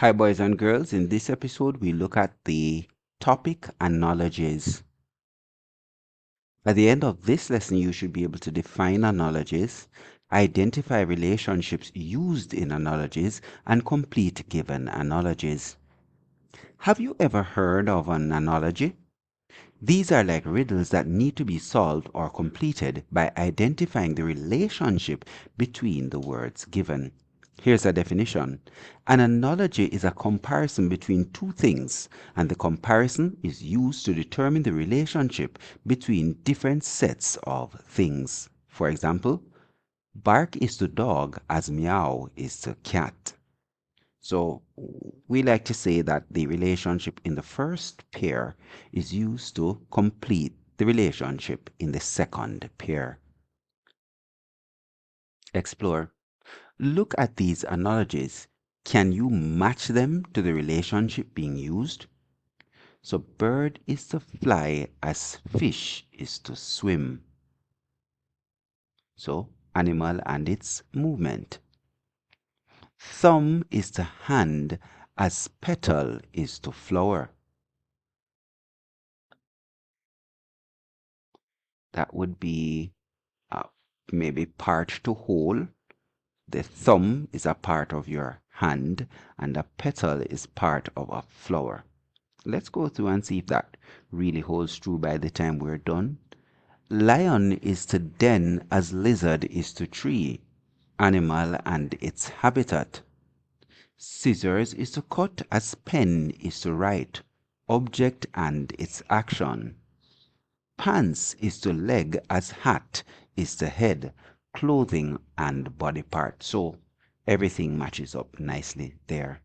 Hi, boys and girls. In this episode, we look at the topic analogies. At the end of this lesson, you should be able to define analogies, identify relationships used in analogies, and complete given analogies. Have you ever heard of an analogy? These are like riddles that need to be solved or completed by identifying the relationship between the words given. Here's a definition. An analogy is a comparison between two things, and the comparison is used to determine the relationship between different sets of things. For example, bark is to dog as meow is to cat. So we like to say that the relationship in the first pair is used to complete the relationship in the second pair. Explore. Look at these analogies. Can you match them to the relationship being used? So bird is to fly as fish is to swim. So animal and its movement. Thumb is to hand as petal is to flower. That would be uh, maybe part to whole. The thumb is a part of your hand and a petal is part of a flower. Let's go through and see if that really holds true by the time we're done. Lion is to den as lizard is to tree, animal and its habitat. Scissors is to cut as pen is to write, object and its action. Pants is to leg as hat is to head, clothing and body part. So everything matches up nicely there.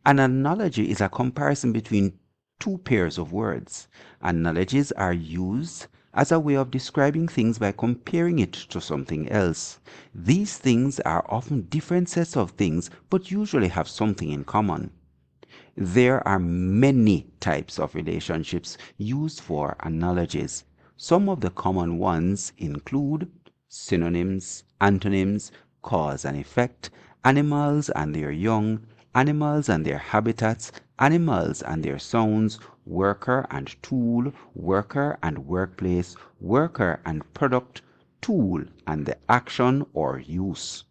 An analogy is a comparison between two pairs of words. Analogies are used as a way of describing things by comparing it to something else. These things are often different sets of things but usually have something in common. There are many types of relationships used for analogies. Some of the common ones include synonyms, antonyms, cause and effect, animals and their young, animals and their habitats, animals and their sounds, worker and tool, worker and workplace, worker and product, tool and the action or use.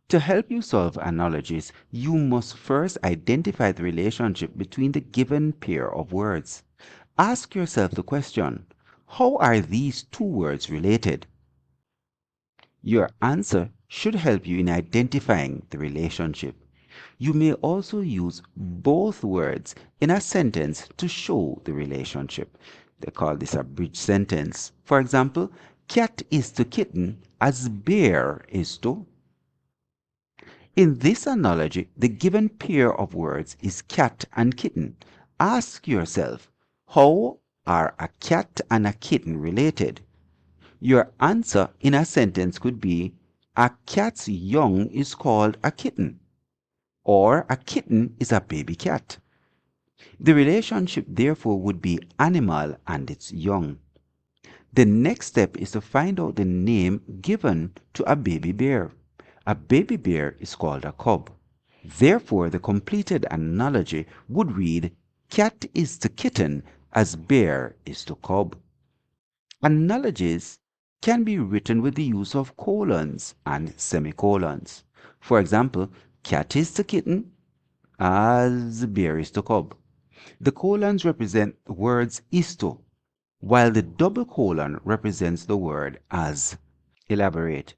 To help you solve analogies, you must first identify the relationship between the given pair of words. Ask yourself the question, how are these two words related? Your answer should help you in identifying the relationship. You may also use both words in a sentence to show the relationship. They call this a bridge sentence. For example, cat is to kitten as bear is to. In this analogy, the given pair of words is cat and kitten. Ask yourself, how are a cat and a kitten related? Your answer in a sentence could be, a cat's young is called a kitten, or a kitten is a baby cat. The relationship therefore would be animal and its young. The next step is to find out the name given to a baby bear. A baby bear is called a cub. Therefore, the completed analogy would read, cat is to kitten as bear is to cub. Analogies can be written with the use of colons and semicolons. For example, cat is to kitten as bear is to cub. The colons represent the words is to, while the double colon represents the word as. Elaborate.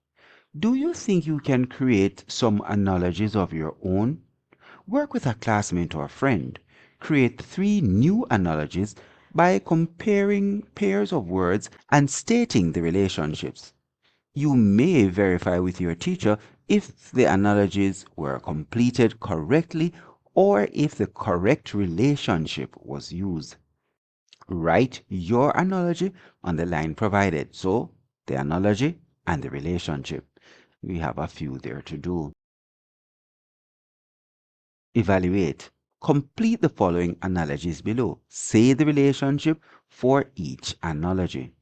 Do you think you can create some analogies of your own? Work with a classmate or friend. Create 3 new analogies by comparing pairs of words and stating the relationships. You may verify with your teacher if the analogies were completed correctly or if the correct relationship was used. Write your analogy on the line provided. So, the analogy and the relationship. We have a few there to do. Evaluate. Complete the following analogies below. Say the relationship for each analogy.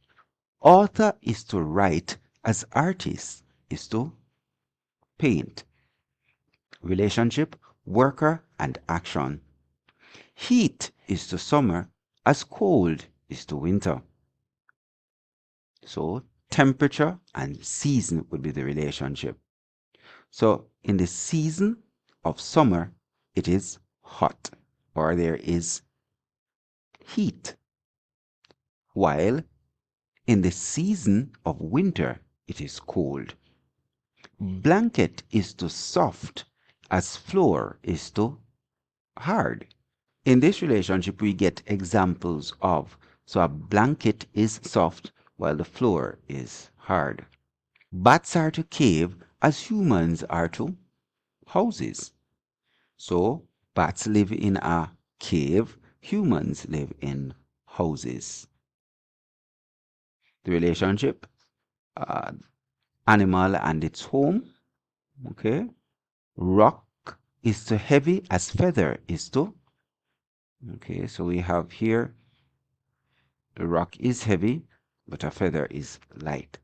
Author is to write as artist is to paint. Relationship, worker, and action. Heat is to summer as cold is to winter. So temperature and season would be the relationship. So in the season of summer, it is hot or there is heat, while in the season of winter, it is cold. Blanket is to soft as floor is to hard. In this relationship, we get examples of, so a blanket is soft while the floor is hard. Bats are to cave as humans are to houses. So bats live in a cave, humans live in houses. The relationship, uh, animal and its home. Okay. Rock is to heavy as feather is to. Okay, so we have here the rock is heavy, but a feather is light.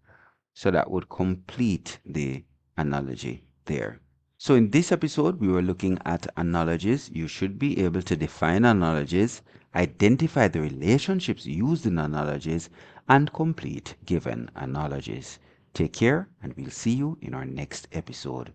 So that would complete the analogy there. So in this episode, we were looking at analogies. You should be able to define analogies, identify the relationships used in analogies, and complete given analogies. Take care, and we'll see you in our next episode.